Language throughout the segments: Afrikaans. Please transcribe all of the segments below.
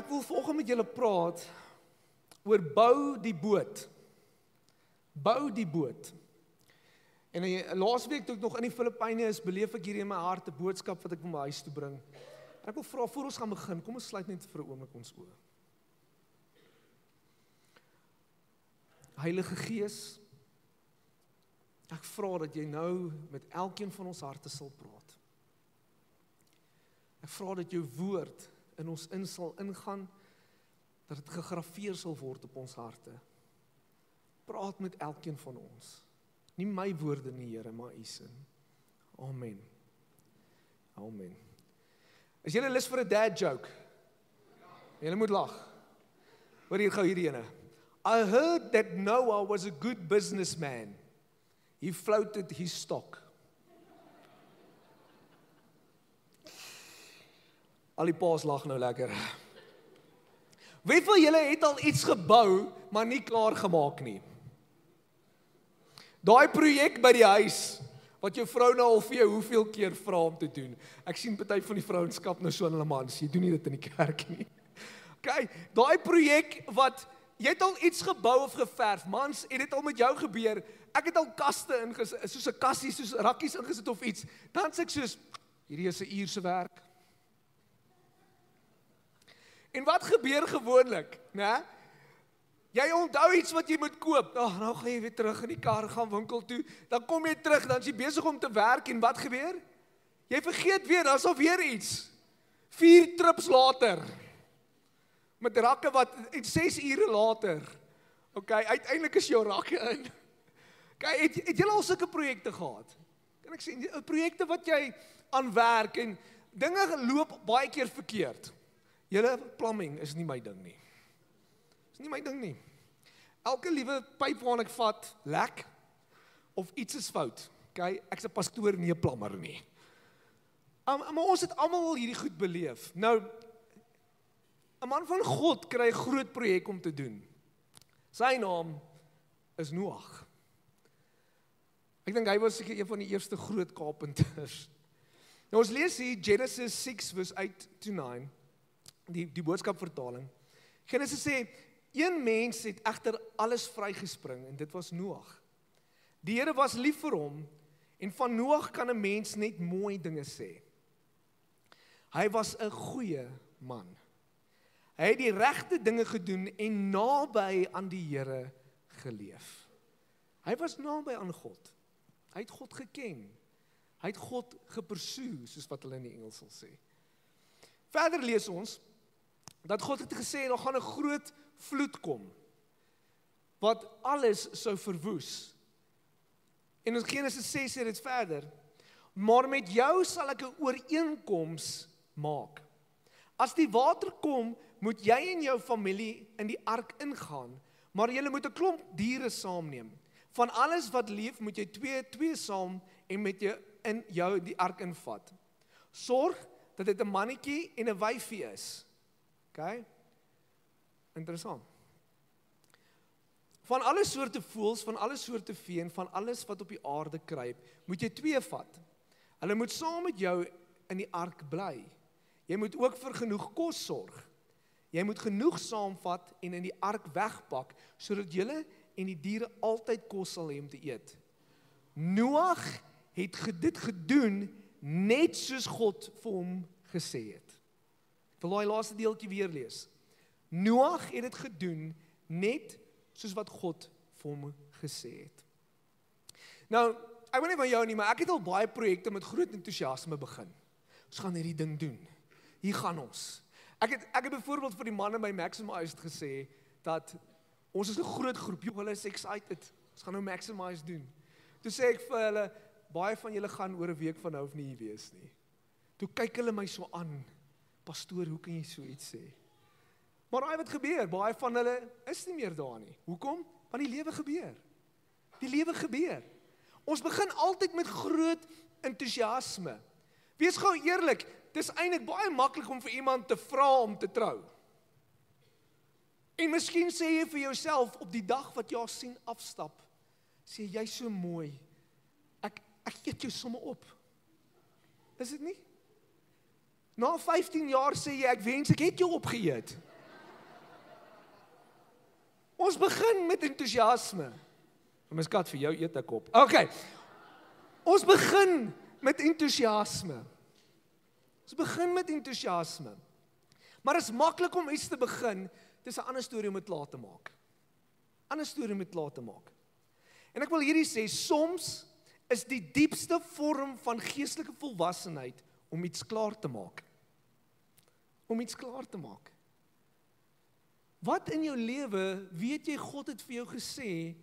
Ek wil vanoggend met julle praat oor bou die boot. Bou die boot. En laasweek toe ek nog in die Filippyne is, beleef ek hier in my hart 'n boodskap wat ek wil my huis toe bring. En ek wil vra, voor ons gaan begin, kom ons sluit net vir 'n oomblik ons oë. Heilige Gees, ek vra dat jy nou met elkeen van ons harte sal praat. Ek vra dat jou woord in ons in sal ingaan, dat dit gegrafeer sal word op ons harte. Praat met elkeen van ons. Nie my woorde nie, Here, maar U se. Amen. Amen. Is julle lus vir 'n dad joke? Julle moet lag. Hoor hier gou hierdie ene. I heard that Noah was a good businessman. He floated his stock. Al die paas lag nou lekker. Wie van julle het al iets gebou, maar nie klaar gemaak nie? Daai projek by die huis, wat jou vrou nou al vir jou hoeveel keer vra om te doen. Ek sien party van die vrouenskap nou so in hulle mans, jy doen nie dit in die kerk nie. Okay, daai projek wat, jy het al iets gebou of geverf, mans, het dit al met jou gebeur, ek het al kaste ingesit, soos 'n kassie, soos rakkies ingesit of iets, dan sê ek soos, hierdie is 'n uur se werk. En wat gebeur gewoonlik, né? Jy onthou iets wat jy moet koop, nou gaan jy weer terug in die kar, gaan winkel toe, dan kom jy terug, dan is jy besig om te werk, en wat gebeur? Jy vergeet weer, dan is al weer iets. 4 trips later, met rakke wat, 6 ure later, okay, uiteindelik is jou rakke in. Okay, het jy al sulke projekte gehad? Kan ek sê, projekte wat jy aan werk, en dinge loop baie keer verkeerd. Julle plumbing is nie my ding nie. Is nie my ding nie. Elke liewe pyp waarna ek vat, lek, of iets is fout. Okay, ek's 'n pastoor, nie 'n plammer nie. Maar ons het almal hierdie goed beleef. Nou, 'n man van God kry 'n groot projek om te doen. Sy naam is Noag. Ek dink hy was seker een van die eerste groot carpenters. Nou ons lees hier Genesis 6 vers 8 to 9. Die boodskapvertaling. Genesis sê, een mens het egter alles vrygespring, en dit was Noag. Die Here was lief vir hom, en van Noag kan 'n mens net mooi dinge sê. Hy was 'n goeie man. Hy het die regte dinge gedoen, en naby aan die Here geleef. Hy was naby aan God. Hy het God geken. Hy het God gepursue, soos wat hulle in die Engels sal sê. Verder lees ons, dat God het gesê, daar gaan 'n groot vloed kom, wat alles sou verwoes. En in Genesis 6 sê dit verder, maar met jou sal ek 'n ooreenkoms maak. As die water kom, moet jy en jou familie in die ark ingaan, maar julle moet 'n klomp diere saamneem. Van alles wat leef, moet jy twee saam en met jou in die ark invat. Sorg dat dit 'n mannetjie en 'n wyfie is. Okay? Interessant. Van alle soorte voëls, van alle soorte vee en van alles wat op die aarde kruip, moet jy 2 vat. Hulle moet saam met jou in die ark bly. Jy moet ook vir genoeg kos sorg. Jy moet genoeg saamvat en in die ark wegpak, sodat julle en die diere altyd kos sal hê om te eet. Noag het dit gedoen, net soos God vir hom gesê het. Ek wil daai laaste deeltjie weer lees. Noag het dit gedoen, net soos wat God vir hom gesê het. Nou, ek weet nie van jou nie, maar ek het al baie projekte met groot entoesiasme begin. Ons gaan hierdie ding doen. Hier gaan ons. Ek het byvoorbeeld vir die manne by Maximize gesê, dat ons is 'n groot groep, hulle is excited. Ons gaan nou Maximize doen. Toe sê ek vir hulle, baie van julle gaan oor 'n week van nou of nie hier wees nie. Toe kyk hulle my so aan, pastoor, hoe kan jy so iets sê? Maar raai wat gebeur, baie van hulle is nie meer daar nie. Hoekom? Want die lewe gebeur. Die lewe gebeur. Ons begin altyd met groot entoesiasme. Wees gou eerlik, dis eintlik baie maklik om vir iemand te vra om te trou. En miskien sê jy vir jouself, op die dag wat jy haar sien afstap, sê jy so mooi, ek eet jou somme op. Is dit nie? Na 15 jaar sê jy, ek wens ek het jou opgeëet. Ons begin met entoesiasme. My skat vir jou eet ek op. Okay. Ons begin met entoesiasme. Ons begin met entoesiasme. Maar is maklik om iets te begin, dis 'n ander storie om dit klaar te maak. Ander storie om dit klaar te maak. En ek wil hierdie sê, soms is die diepste vorm van geestelike volwassenheid om iets klaar te maak. Om iets klaar te maak. Wat in jou lewe weet jy God het vir jou gesê,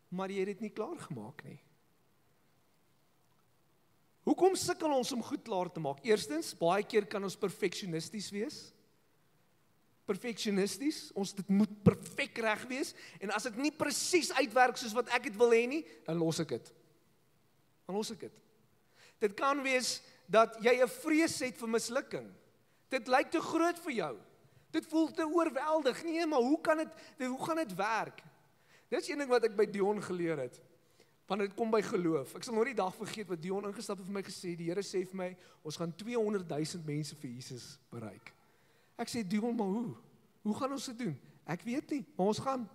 maar jy het dit nie klaar gemaak nie? Hoekom sukkel ons om goed klaar te maak? Eerstens, baie keer kan ons perfeksionisties wees. Perfeksionisties, dit moet perfek reg wees, en as dit nie presies uitwerk soos wat ek dit wil hê nie, dan los ek dit. Dit kan wees dat jy 'n vrees het vir mislukking. Dit lyk te groot vir jou. Dit voel te oorweldig. Nee, maar hoe gaan dit werk? Dit is een ding wat ek by Dion geleer het. Want dit kom by geloof. Ek sal nooit die dag vergeet wat Dion ingestap het vir my gesê, die Here sê vir my, ons gaan 200,000 mense vir Jesus bereik. Ek sê, Dion, maar hoe? Hoe gaan ons dit doen? Ek weet nie, maar ons gaan.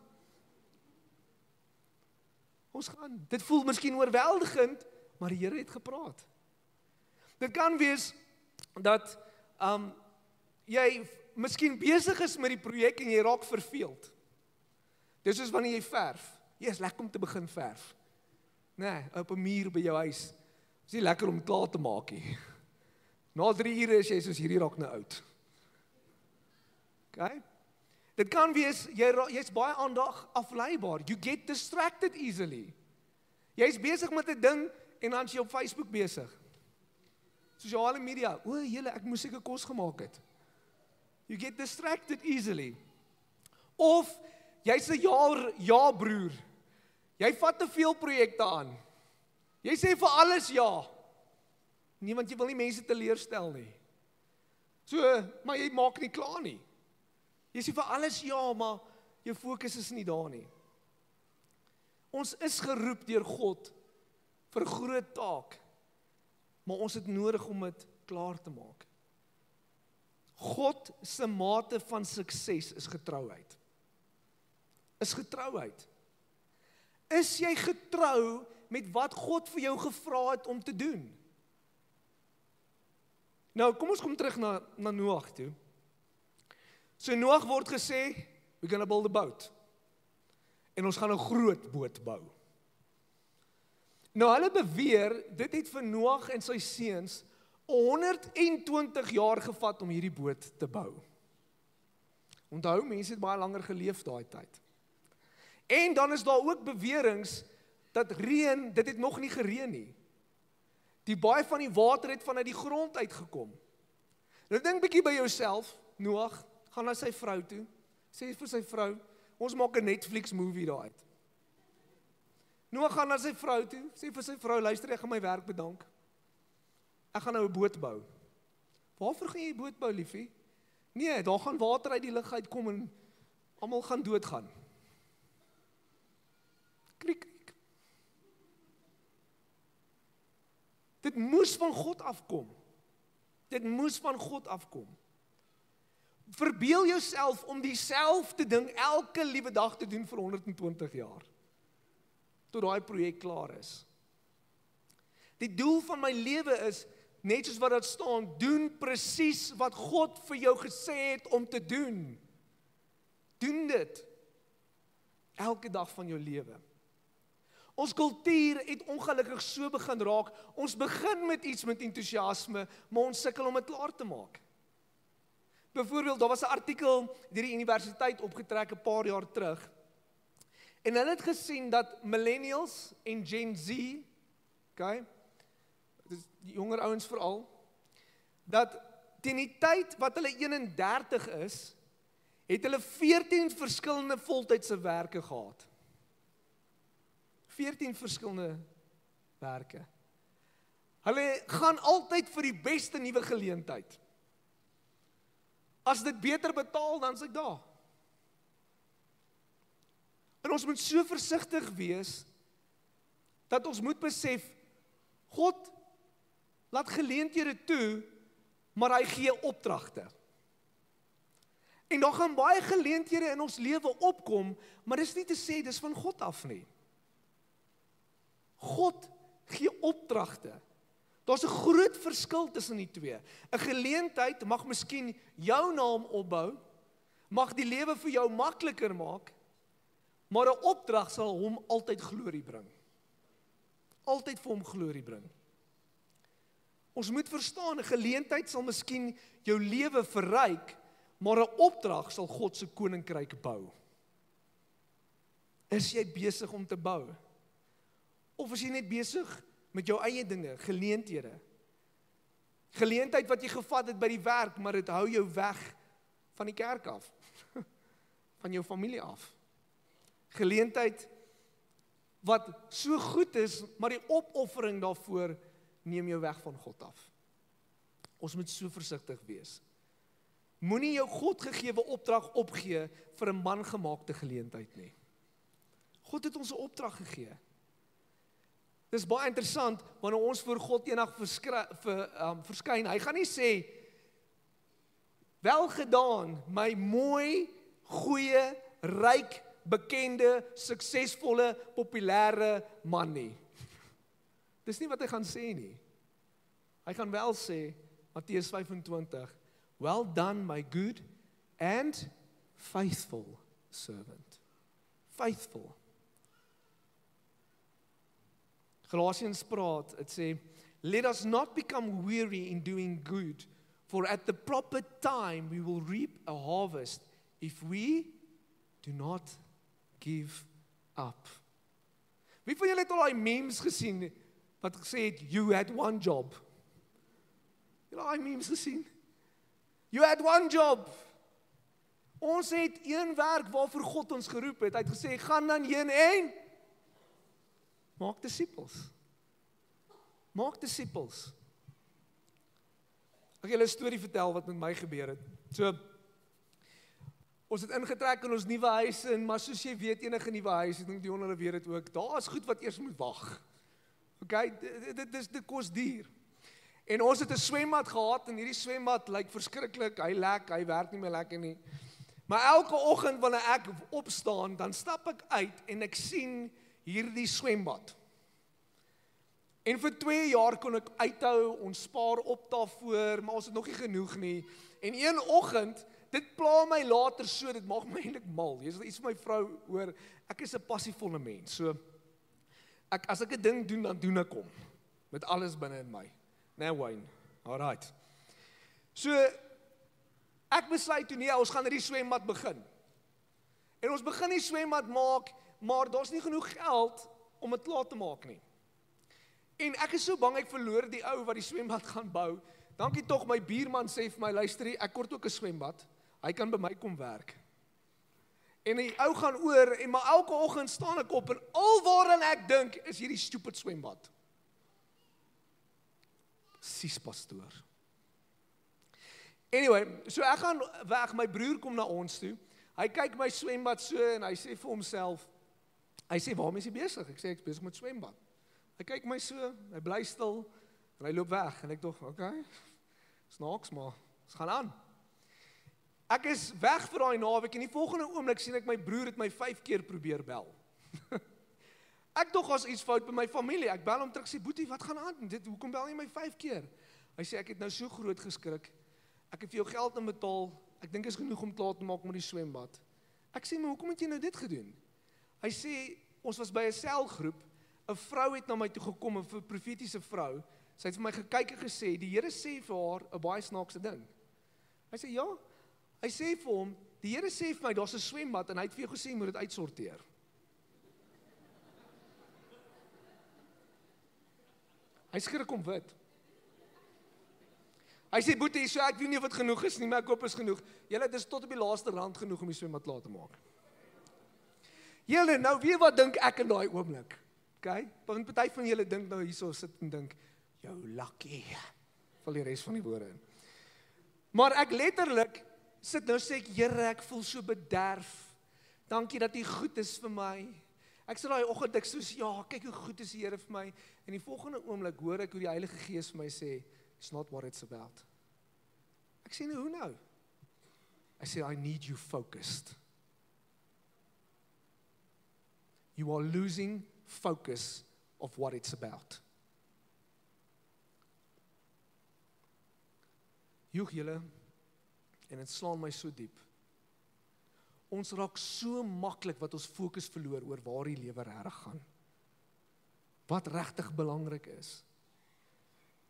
Dit voel miskien oorweldigend, maar die Here het gepraat. Dit kan wees dat jy miskien besig is met die projek en jy raak verveeld. Dis soos wanneer jy verf. Is lekker om te begin verf. Nee, op 'n muur by jou huis. Is nie lekker om klaar te maak nie. Na 3 ure is jy soos hierdie raak nou oud. Okay? Dit kan wees, jy's baie aandag afleibaar. You get distracted easily. Jy's besig met 'n ding en dan is jy op Facebook besig. Sosiale media. O, julle, ek moes seker kos gemaak het. You get distracted easily. Of jy's 'n ja-broer. Jy vat te veel projekte aan. Jy sê vir alles ja. Nee, want jy wil nie mense teleurstel nie. Maar jy maak nie klaar nie. Jy sê vir alles ja, maar jou fokus is nie daar nie. Ons is geroep deur God vir 'n groot taak, maar ons het nodig om dit klaar te maak. God se mate van sukses is getrouheid. Is jy getrou met wat God vir jou gevra het om te doen? Nou, kom ons kom terug na Noag toe. So Noag word gesê, we're gonna build a boat. En ons gaan 'n groot boot bou. Nou hulle beweer, dit het vir Noag en sy seuns 120 jaar gevat om hierdie boot te bou. Onthou, mense het baie langer geleef daai tyd. En dan is daar ook beweringe dat reën, dit het nog nie gereën nie. Die baie van die water het vanuit die grond uitgekom. Nou dink bietjie by jouself, Noag gaan na sy vrou toe, sê vir sy vrou, ons maak 'n Netflix movie daar uit. Noag gaan na sy vrou toe, sê vir sy vrou, luister, ek gaan my werk bedank. Ek gaan nou 'n boot bou. Waarvoor gaan jy 'n boot bou, liefie? Nee, daar gaan water uit die lug uitkom en almal gaan doodgaan. Kriek. Dit moes van God afkom. Verbeel jouself om dieselfde ding elke liewe dag te doen vir 120 jaar. Tot daai projek klaar is. Die doel van my lewe is, net soos wat dit staan, doen presies wat God vir jou gesê het om te doen. Doen dit. Elke dag van jou lewe. Ons kultuur het ongelukkig so begin raak, ons begin met iets met entoesiasme, maar ons sukkel om dit klaar te maak. Byvoorbeeld, daar was 'n artikel deur die universiteit opgetrek 'n paar jaar terug, en hulle het gesien dat millennials en Gen Z, okay, dis die jonger ouens veral, dat teen die tyd wat hulle 31 is, het hulle 14 verskillende voltydse werke gehad. 14 verskillende werke. Hulle gaan altyd vir die beste nuwe geleentheid. As dit beter betaal, dan is ek daar. En ons moet so versigtig wees, dat ons moet besef, God laat geleenthede toe, maar hy gee opdragte. En daar gaan baie geleenthede in ons lewe opkom, maar dis nie te sê dis van God af nie. God gee opdragte. Daar's 'n groot verskil tussen die twee. 'n Geleentheid mag miskien jou naam opbou, mag die lewe vir jou makliker maak, maar 'n opdrag sal hom altyd glorie bring. Altyd vir hom glorie bring. Ons moet verstaan, 'n geleentheid sal miskien jou lewe verryk, maar 'n opdrag sal God se koninkryk bou. Is jy besig om te bou? Of is jy net besig met jou eie dinge, geleenthede? Geleentheid wat jy gevat het by die werk, maar dit hou jou weg van die kerk af. Van jou familie af. Geleentheid wat so goed is, maar die opoffering daarvoor neem jou weg van God af. Ons moet so versigtig wees. Moenie jou God gegewe opdrag opgee vir 'n man-gemaakte geleentheid nie. God het ons 'n opdrag gegee. Dis baie interessant, wanneer ons voor God eendag verskyn, hy gaan nie sê, wel gedaan, my mooi, goeie, ryk, bekende, suksesvolle, populêre man nie. Dis nie wat hy gaan sê nie. Hy gaan wel sê, Matteus 25, well done, my good and faithful servant. Faithful. Galatians praat, het sê, let us not become weary in doing good, for at the proper time we will reap a harvest if we do not give up. Wie van julle het al die memes gesien wat gesê het, you had one job? Julle al die memes gesien? You had one job. Ons het een werk waarvoor God ons geroep het. Hy het gesê, gaan dan heen en maak disippels. Maak disippels. Ek wil 'n storie vertel wat met my gebeur het. So, ons het ingetrek in ons nuwe huis en maar soos jy weet, enige nuwe huis, ek dink die honderre weet dit ook, daar is goed wat eers moet wag. Okay, dit kos duur. En ons het 'n swembad gehad en hierdie swembad lyk verskriklik, hy lek, hy werk nie meer lekker nie. Maar elke oggend wanneer ek opstaan, dan stap ek uit en ek sien hierdie swembad. En vir 2 jaar kon ek uithou, ons spaar op daarvoor, maar ons het nog nie genoeg nie. En een oggend, dit pla my later so, dit maak my eintlik mal. Jy sal iets vir my vrou hoor, ek is 'n passievolle mens. So as ek 'n ding doen, dan doen ek hom met alles binne in my. Nee, Wayne. Alright. So ek besluit toe nee, ons gaan hierdie swembad begin. En ons begin die swembad maak, maar daar's nie genoeg geld om dit klaar te maak nie. En ek is so bang ek verloor die ou wat die swembad gaan bou. Dankie tog, my buurman sê vir my, luister, ek kort ook 'n swembad. Hy kan by my kom werk. En die ou gaan oor en maar elke oggend staan ek op en alwaaraan ek dink is hierdie stupid swembad. Sis pastoor. Anyway, so ek gaan weg, my broer kom na ons toe. Hy kyk my swembad so en hy sê vir homself, hy sê, waarmee is jy besig? Ek sê, ek is besig met swembad. Hy kyk my so, hy bly stil, en hy loop weg, en ek dog, okay, snaaks maar, ons gaan aan. Ek is weg vir daai naweek, en die volgende oomblik sien ek my broer het my 5 keer probeer bel. Ek dog as iets fout by my familie, ek bel hom terug, sê, Boetie, wat gaan aan? Hoekom bel jy my 5 keer? Hy sê, ek het nou so groot geskrik, ek het vir jou geld inbetaal, ek dink is genoeg om klaar te maak met die swembad. Ek sê, maar hoekom het jy nou dit gedoen? Hy sê, ons was by 'n selgroep, 'n vrou het na my toe gekom, 'n profetiese vrou, sy het vir my gekyk en gesê, die Here sê vir haar 'n baie snaakse ding. Hy sê, ja, hy sê vir hom, die Here sê vir my, daar's 'n swembad, en hy het vir jou gesê, jy moet dit uitsorteer. Hy skrik om wit. Hy sê, Boetie, so ek weet nie of dit genoeg is nie, maar ek hoop is genoeg. Julle, dit is tot op die laaste rand genoeg om die swembad klaar te maak. Julle, nou weet wat dink ek in daai oomblik? Okay? Want party van julle dink nou hierso sit en dink, jou lucky. Val die res van die woorde in. Maar ek letterlik sit nou sê ek, Here, ek voel so bederf. Dankie dat U goed is vir my. Ek sê daai oggend ek soos, ja, kyk hoe goed is die Here vir my. En die volgende oomblik hoor ek hoe die Heilige Gees vir my sê, it's not what it's about. Ek sê nou, hoe nou? I said, I need you focused. You are losing focus of what it's about. Joeg julle, en het slaan my so diep. Ons raak so maklik wat ons fokus verloor oor waar die lewe regtig gaan. Wat regtig belangrik is.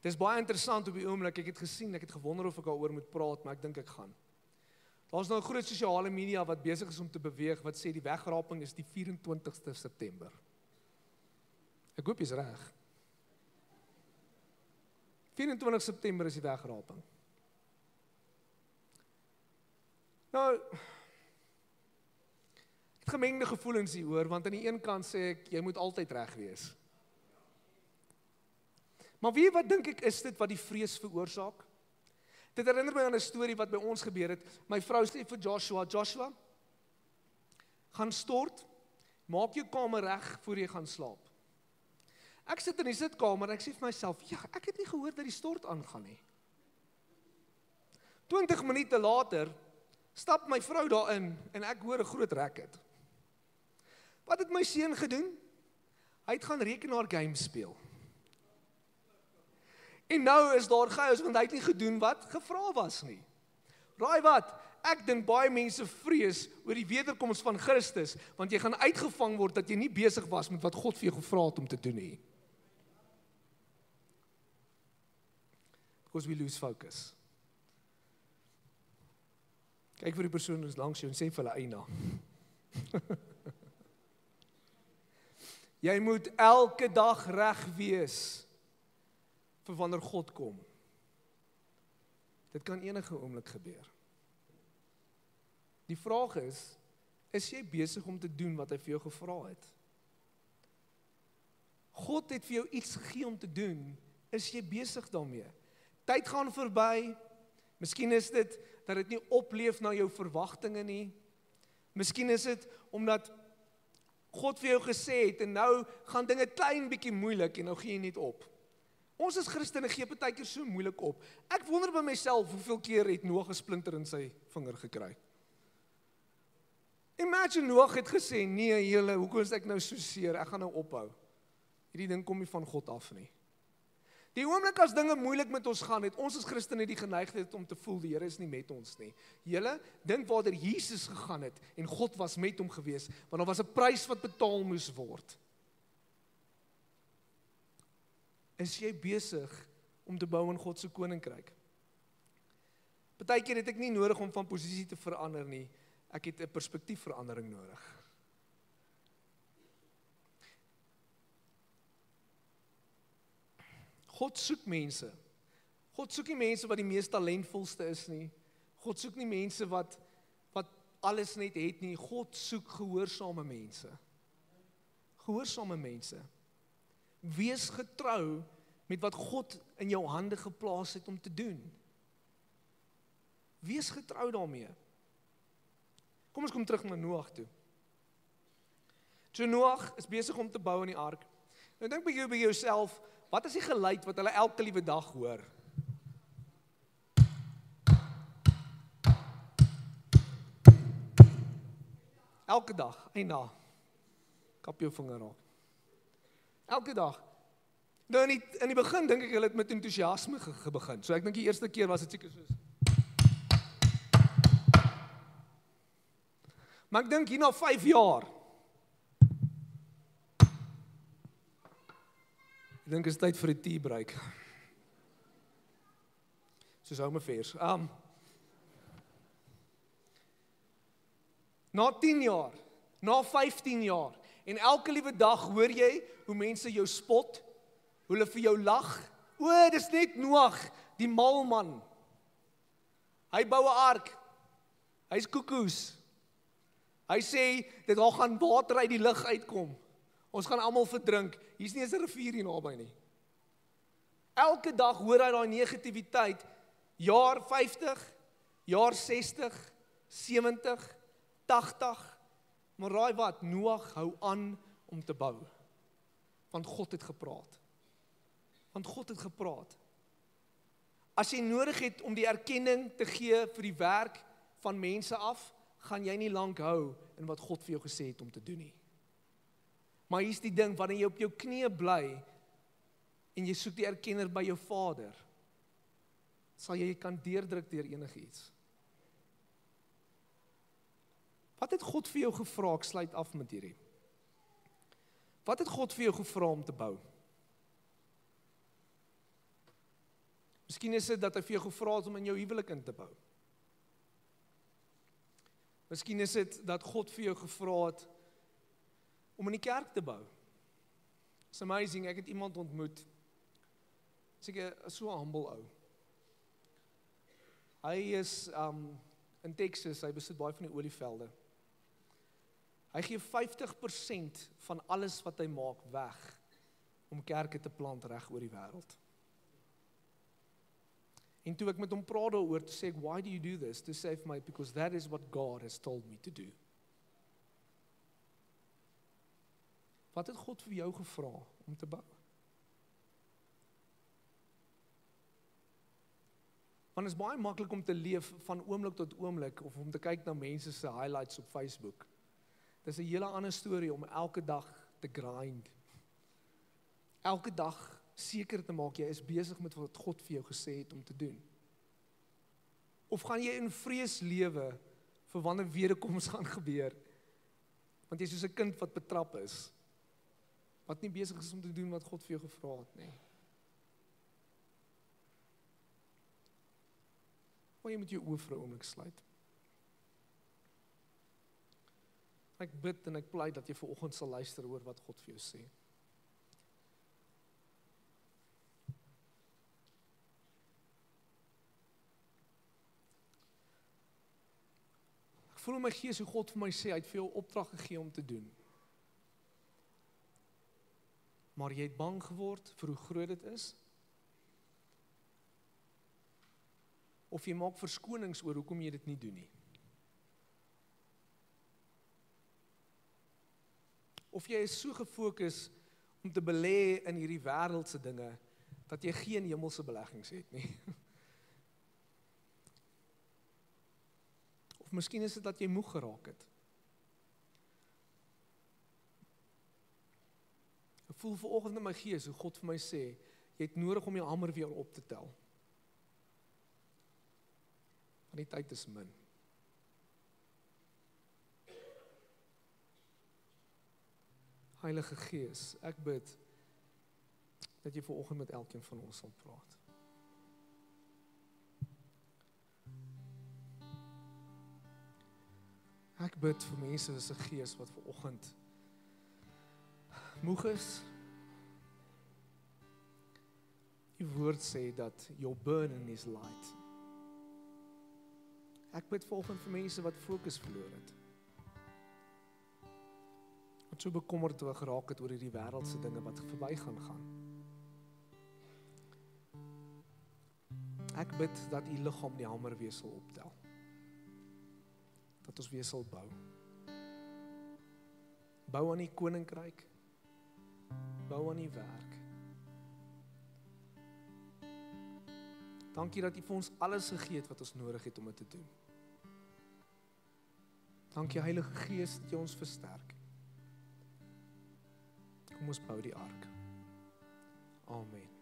Dit is baie interessant op die oomblik, ek het gesien, ek het gewonder of ek daaroor moet praat, maar ek dink ek gaan. Daar's nou 'n groot sosiale media wat besig is om te beweeg, wat sê die wegraping is die 24ste September. Ek hoop jy's reg. 24 September is die wegraping. Nou, ek het gemengde gevoelens hieroor, want aan die een kant sê ek, jy moet altyd reg wees. Maar weet wat dink ek is dit wat die vrees veroorsaak? Dit herinner my aan 'n storie wat by ons gebeur het. My vrou sê vir Joshua, gaan stort, maak jou kamer reg voor jy gaan slaap. Ek sit in die sitkamer en ek sê vir myself, ja, ek het nie gehoor dat die stort aangaan nie. 20 minute later, stap my vrou daarin en ek hoor 'n groot racket. Wat het my seun gedoen? Hy het gaan rekenaar games speel. En nou is daar chaos, want hy het nie gedoen wat gevra was nie. Raai wat? Ek dink baie mense vrees oor die wederkoms van Christus, want jy gaan uitgevang word dat jy nie besig was met wat God vir jou gevra het om te doen nie. Because we lose focus. Kyk vir die persoon wat langs jou en sê vir hulle eina. Jy moet elke dag reg wees vir wanneer God kom. Dit kan enige oomblik gebeur. Die vraag is jy besig om te doen wat hy vir jou gevra het? God het vir jou iets gegee om te doen, is jy besig daarmee? Tyd gaan verby, miskien is dit dat dit nie opleef na jou verwagtinge nie. Miskien is dit omdat God vir jou gesê het en nou gaan dinge klein bietjie moeilik en nou gee jy net op. Ons as Christene gee partykeer so moeilik op. Ek wonder by myself hoeveel keer het Noag 'n splinter in sy vinger gekry. Imagine Noag het gesê, nee julle, hoekom is ek nou so seer, ek gaan nou ophou. Hierdie ding kom nie van God af nie. Die oomblik as dinge moeilik met ons gaan, het ons as Christene die geneigtheid om te voel, die Here is nie met ons nie. Julle, dink waar Jesus gegaan het, en God was met hom gewees, want daar was 'n prys wat betaal moes word. Is jy besig om te bou in God se koninkryk? Partykeer het ek nie nodig om van posisie te verander nie, ek het 'n perspektiefverandering nodig. God soek mense. God soek nie mense wat die mees talentvolste is nie. God soek nie mense wat alles net het nie. God soek gehoorsame mense. Gehoorsame mense. Wees getrou met wat God in jou hande geplaas het om te doen. Wees getrou daarmee. Kom ons kom terug na Noag toe. So Noag is besig om te bou aan die ark. Nou dink by jouself, wat is die geluid wat hulle elke liewe dag hoor? Elke dag, eina. Kap jou vinger af. Elke dag. Nou in die begin dink ek hulle het met entoesiasme begin. So ek dink die eerste keer was dit seker soos. Maar ek dink hier na 5 jaar. Ek dink is tyd vir 'n tea break. Soos hou my vers. Na 10 jaar, na 15 jaar, en elke liewe dag hoor jy hoe mense jou spot, hoe hulle vir jou lag. O, dis net Noag, die mal man. Hy bou 'n ark. Hy's koekoes. Hy sê, dit daar gaan water uit die lug uitkom. Ons gaan almal verdrink. Hier's nie eens 'n rivier hier naby nie. Elke dag hoor hy daai negativiteit. Jaar 50, jaar 60, 70, 80. Maar raai wat? Noag hou aan om te bou. Want God het gepraat. Want God het gepraat. As jy nodig het om die erkenning te gee vir die werk van mense af, gaan jy nie lank hou in wat God vir jou gesê het om te doen nie. Maar hier's die ding, wanneer jy op jou knieë bly, en jy soek die erkenner by jou Vader, sal jy kan deurdruk deur enigiets. Wat het God vir jou gevra? Ek sluit af met hierdie. Wat het God vir jou gevra om te bou? Miskien is dit dat hy vir jou gevra het om in jou huwelik in te bou. Miskien is dit dat God vir jou gevra het om in die kerk te bou. It's amazing, ek het iemand ontmoet, seker so 'n humble ou. Hy is in Texas, hy besit baie van die olievelde. Hy gee 50% van alles wat hy maak weg, om kerke te plant reg oor die wêreld. En toe ek met hom praat daaroor, toe sê ek, why do you do this? Toe sê hy vir my, because that is what God has told me to do. Wat het God vir jou gevra om te bou? Want het is baie maklik om te leef van oomblik tot oomblik, of om te kyk na mense se highlights op Facebook. Dit is 'n hele ander storie om elke dag te grind. Elke dag seker te maak, jy is besig met wat God vir jou gesê het om te doen. Of gaan jy in vrees lewe vir wanneer wederkoms gaan gebeur, want jy is soos 'n kind wat betrap is, wat nie besig is om te doen wat God vir jou gevra het nie. Maar jy moet jou oë vir 'n oomblik sluit. Ek bid en ek pleit dat jy vanoggend sal luister oor wat God vir jou sê. Ek voel in my gees hoe God vir my sê, hy het vir jou opdrag gegee om te doen. Maar jy het bang geword vir hoe groot dit is? Of jy maak verskonings oor hoekom jy dit nie doen nie? Of jy is so gefokus om te belê in hierdie wêreldse dinge, dat jy geen hemelse beleggings het nie? Of miskien is dit dat jy moeg geraak het. Ek voel vanoggend in my gees hoe God vir my sê, jy het nodig om jou hamer weer op te tel. Want die tyd is min. Heilige Gees, ek bid dat jy vanoggend met elkeen van ons sal praat. Ek bid vir mense se gees wat vanoggend moeg is. Die woord sê dat your burden is light. Ek bid vanoggend vir mense wat fokus verloor het. Wat so bekommerd geraak het oor hierdie wêreldse dinge wat verby gaan. Ek bid dat u liggaam die hamer weer sal optel. Dat ons weer sal bou. Bou aan die koninkryk. Bou aan die werk. Dankie dat u vir ons alles gegee het wat ons nodig het om dit te doen. Dankie Heilige Gees dat jy ons versterk. Kom ons bou die ark. Amen.